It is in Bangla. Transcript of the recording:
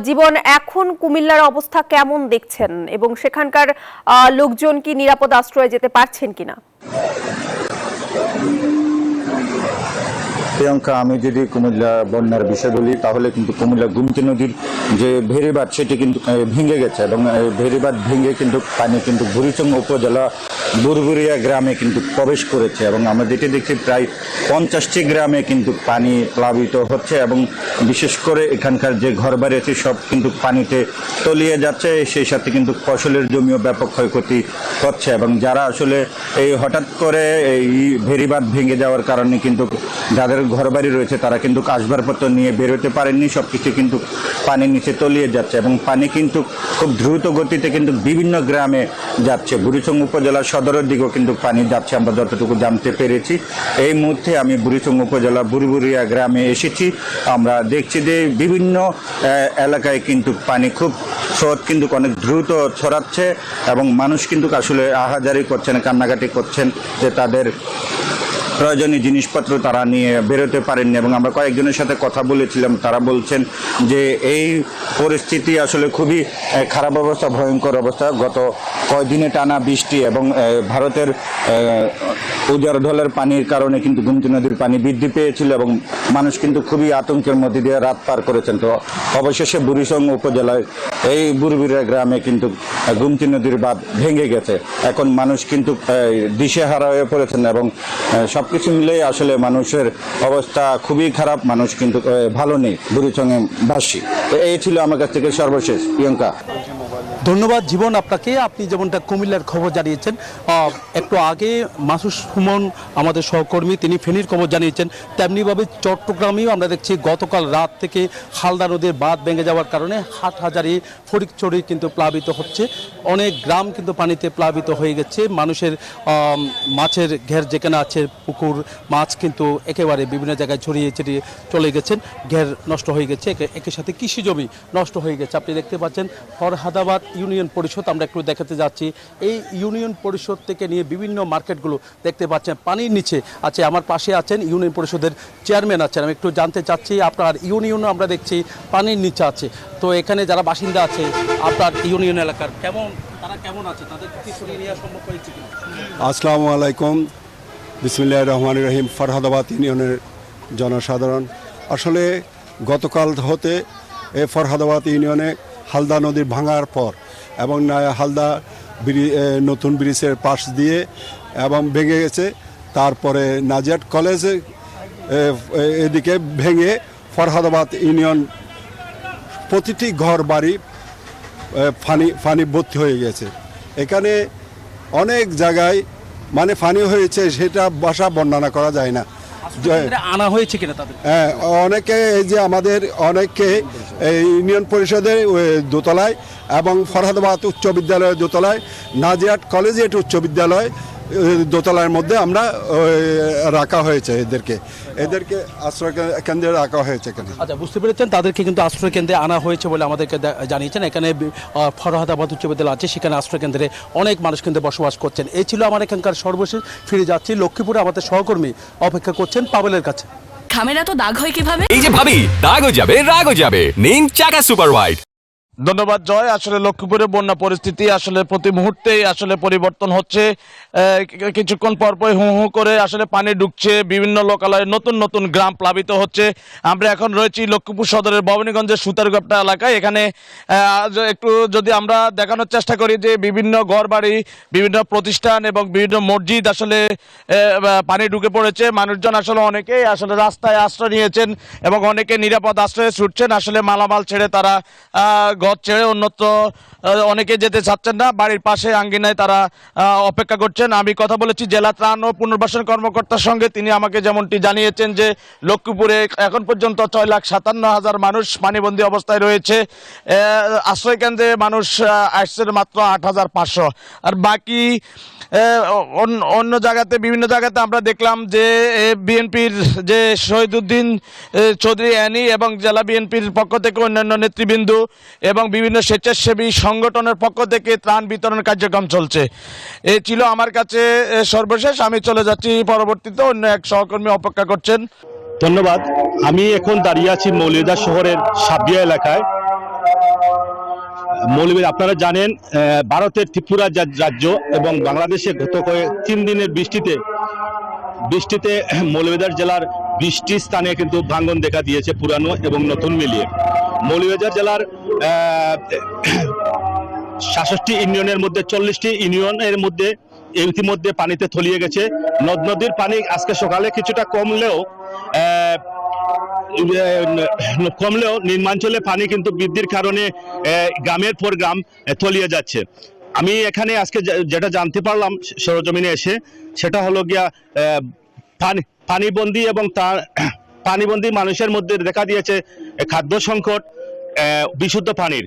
জীবন, এখন কুমিল্লার অবস্থা কেমন দেখছেন এবং সেখানকার লোকজন কি নিরাপদ আশ্রয়ে যেতে পারছেন কিনা? প্রিয়াঙ্কা, আমি যদি কুমিল্লা বন্যার বিষয় বলি তাহলে কিন্তু কুমিল্লা গুমতি নদীর যে ভেরিবাঁধ সেটি কিন্তু ভেঙে গেছে এবং ভেরিবাঁধ ভেঙে কিন্তু পানি কিন্তু বুড়িচং উপজেলা বুরবুরিয়া গ্রামে কিন্তু প্রবেশ করেছে এবং আমরা যেটি দেখছি প্রায় 50টি গ্রামে কিন্তু পানি প্লাবিত হচ্ছে এবং বিশেষ করে এখানকার যে ঘরবাড়ি আছে সব কিন্তু পানিতে তলিয়ে যাচ্ছে। সেই সাথে কিন্তু ফসলের জমিও ব্যাপক ক্ষয়ক্ষতি হচ্ছে এবং যারা আসলে এই হঠাৎ করে এই ভেরিবাঁধ ভেঙে যাওয়ার কারণে কিন্তু যাদের ঘরবাড়ি রয়েছে তারা কিন্তু আসবাবপত্র নিয়ে বেরোতে পারেননি, সব কিছু কিন্তু পানির নিচে তলিয়ে যাচ্ছে এবং পানি কিন্তু খুব দ্রুত গতিতে কিন্তু বিভিন্ন গ্রামে যাচ্ছে। বুড়িচং উপজেলা সদরের দিকেও কিন্তু পানি যাচ্ছে আমরা যতটুকু জানতে পেরেছি। এই মুহূর্তে আমি বুড়িচং উপজেলা বুরবুরিয়া গ্রামে এসেছি। আমরা দেখছি যে বিভিন্ন এলাকায় কিন্তু পানি খুব স্রোত কিন্তু অনেক দ্রুত ছড়াচ্ছে এবং মানুষ কিন্তু আসলে আহাজারি করছেন, কান্নাকাটি করছেন যে তাদের প্রয়োজনীয় জিনিসপত্র তারা নিয়ে বেরোতে পারেননি এবং আমরা কয়েকজনের সাথে কথা বলেছিলাম, তারা বলছেন যে এই পরিস্থিতি আসলে খুবই খারাপ অবস্থা, ভয়ঙ্কর অবস্থা। গত কয়েকদিনে টানা বৃষ্টি এবং ভারতের উজারঢলের পানির কারণে কিন্তু গুমতি নদীর পানি বৃদ্ধি পেয়েছিল এবং মানুষ কিন্তু খুবই আতঙ্কের মধ্যে দিয়ে রাত পার করেছেন। তো অবশেষে বুড়িচং উপজেলায় এই বুরবুরিয়া গ্রামে কিন্তু গুমতি নদীর বাঁধ ভেঙে গেছে। এখন মানুষ কিন্তু দিশেহারা হয়ে পড়েছেন এবং সব কিছু মিলেই আসলে মানুষের অবস্থা খুবই খারাপ, মানুষ কিন্তু ভালো নেই বুড়িচংয়ে বাসী। এই ছিল আমার কাছ থেকে সর্বশেষ। প্রিয়াঙ্কা, ধন্যবাদ জীবন আপনাকে। আপনি যেমনটা কুমিল্লার খবর জানিয়েছেন, একটু আগে মাসুদ সুমন আমাদের সহকর্মী তিনি ফেনীর খবর জানিয়েছেন, তেমনিভাবে চট্টগ্রামেও আমরা দেখছি গতকাল রাত থেকে হালদা নদীর বাঁধ ভেঙে যাওয়ার কারণে হাটহাজারী ফটিকছড়ি কিন্তু প্লাবিত হচ্ছে। অনেক গ্রাম কিন্তু পানিতে প্লাবিত হয়ে গেছে। মানুষের মাছের ঘের যেখানে আছে পুকুর, মাছ কিন্তু একেবারে বিভিন্ন জায়গায় ছড়িয়ে ছিটিয়ে চলে গেছেন, ঘের নষ্ট হয়ে গেছে, একই সাথে কৃষি জমি নষ্ট হয়ে গেছে। আপনি দেখতে পাচ্ছেন ফরহাদাবাদ ইউনিয়ন পরিষদ, আমরা একটু দেখাতে যাচ্ছি। এই ইউনিয়ন পরিষদ থেকে নিয়ে বিভিন্ন মার্কেটগুলো দেখতে পাচ্ছেন পানির নিচে আছে। আমার পাশে আছেন ইউনিয়ন পরিষদের চেয়ারম্যান আছেন, আমি একটু জানতে চাচ্ছি আপনার ইউনিয়নও আমরা দেখছি পানির নিচে আছে, তো এখানে যারা বাসিন্দা আছে আপনার ইউনিয়ন এলাকার তারা কেমন আছে, তাদের কি সরিয়ে নেওয়া সম্ভব হয়েছে কিনা? আসসালামু আলাইকুম, বিসমিল্লাহির রহমানির রহিম। ফরহাদাবাদ ইউনিয়নের জনসাধারণ, আসলে গতকাল হতে এই ফরহাদাবাদ ইউনিয়নে হালদা নদীর ভাঙার পর এবং হালদা নতুন ব্রিজের পাশ দিয়ে এবং ভেঙে গেছে, তারপরে নাজিয়াট কলেজে এদিকে ভেঙে ফরহাদাবাদ ইউনিয়ন প্রতিটি ঘর বাড়ি ফানি ভর্তি হয়ে গেছে। এখানে অনেক জায়গায় মানে ফানি হয়েছে, সেটা ভাষা বর্ণনা করা যায় না। আনা হয়েছে কিনা তাদের? হ্যাঁ, অনেকে এই যে আমাদের অনেকে ইউনিয়ন পরিষদের দোতলায় এবং ফরহাদাবাদ উচ্চ বিদ্যালয়ের দোতলায়, নাজিয়াট কলেজিয়েট উচ্চ বিদ্যালয় দোতলার মধ্যে আমরা রাখা হয়েছে, এদেরকে আশ্রয় কেন্দ্রে রাখা হয়েছে এখানে। আচ্ছা, বুঝতে পেরেছেন, তাদেরকে কিন্তু আশ্রয় কেন্দ্রে আনা হয়েছে বলে আমাদেরকে জানিয়েছেন। এখানে ফরহাদাবাদ উচ্চ বিদ্যালয় আছে, সেখানে আশ্রয় কেন্দ্রে অনেক মানুষ কিন্তু বসবাস করছেন। এই ছিল আমার এখানকার সর্বশেষ। ফিরে যাচ্ছি লক্ষ্মীপুরে, আমাদের সহকর্মী অপেক্ষা করছেন পাবেলের কাছে। খামেরা তো দাগ হয় কিভাবে? এই যে ভাবি, দাগও যাবে রাগও যাবে, নিন চাকা সুপার হোয়াইট। ধন্যবাদ জয়। আসলে লক্ষ্মীপুরের বন্যা পরিস্থিতি আসলে প্রতি মুহূর্তেই আসলে পরিবর্তন হচ্ছে। কিছুক্ষণ পরপরই হু হু করে আসলে পানি ঢুকছে, বিভিন্ন লোকালয়ে নতুন নতুন গ্রাম প্লাবিত হচ্ছে। আমরা এখন রয়েছি লক্ষ্মীপুর সদরের ভবানীগঞ্জের সুতারগাপটা এলাকায়। এখানে একটু যদি আমরা দেখানোর চেষ্টা করি যে বিভিন্ন ঘরবাড়ি, বিভিন্ন প্রতিষ্ঠান এবং বিভিন্ন মসজিদ আসলে পানি ঢুকে পড়েছে। মানুষজন আসলে অনেকেই আসলে রাস্তায় আশ্রয় নিয়েছেন এবং অনেকে নিরাপদ আশ্রয়ে ছুটছেন। আসলে মালামাল ছেড়ে তারা ঘর ছেড়ে অন্যত্র অনেকে যেতে চাচ্ছেন না, বাড়ির পাশে আঙ্গিনায় তারা অপেক্ষা করছেন। আমি কথা বলেছি জেলা ত্রাণ ও পুনর্বাসন কর্মকর্তার সঙ্গে, তিনি আমাকে যেমনটি জানিয়েছেন যে লক্ষ্মীপুরে এখন পর্যন্ত 6,57,000 মানুষ পানিবন্দী অবস্থায় রয়েছে। আশ্রয় কেন্দ্রে মানুষ আসছেন মাত্র 8,500, আর বাকি অন্য জায়গাতে বিভিন্ন জায়গাতে আমরা দেখলাম যে বিএনপির যে শহীদুদ্দিন চৌধুরী অ্যানি এবং জেলা বিএনপির পক্ষ থেকে অন্যান্য নেতৃবৃন্দ এবং বিভিন্ন স্বেচ্ছাসেবী সংগঠনের পক্ষ থেকে ত্রাণ বিতরণ কার্যক্রম চলছে। এই ছিল আমার কাছে সর্বশেষ। আমি চলে যাচ্ছি, পরবর্তীতে অন্য এক সহকর্মী অপেক্ষা করছেন। ধন্যবাদ। আমি এখন দাঁড়িয়ে আছি মৌলভীবাজার শহরের সাবিয়া এলাকায়। মৌলভী আপনারা জানেন ভারতের ত্রিপুরা রাজ্য এবং বাংলাদেশে গত 3 দিনের বৃষ্টিতে মৌলভীবাজার জেলার 20টি স্থানে কিন্তু ভাঙন দেখা দিয়েছে, পুরানো এবং নতুন মিলিয়ে। মৌলভীবাজার জেলার 66টি ইউনিয়নের মধ্যে 40টি ইউনিয়নের মধ্যে ইতিমধ্যে পানিতে তলিয়ে গেছে। নদ নদীর পানি আজকে সকালে কিছুটা কমলেও নিম্নাঞ্চলে পানি কিন্তু বৃদ্ধির কারণে গ্রামের পর গ্রাম তলিয়ে যাচ্ছে। আমি এখানে আজকে যেটা জানতে পারলাম সরজমিনে এসে, সেটা হলো গিয়া পানিবন্দী এবং তার পানিবন্দী মানুষের মধ্যে দেখা দিয়েছে খাদ্য সংকট, বিশুদ্ধ পানির।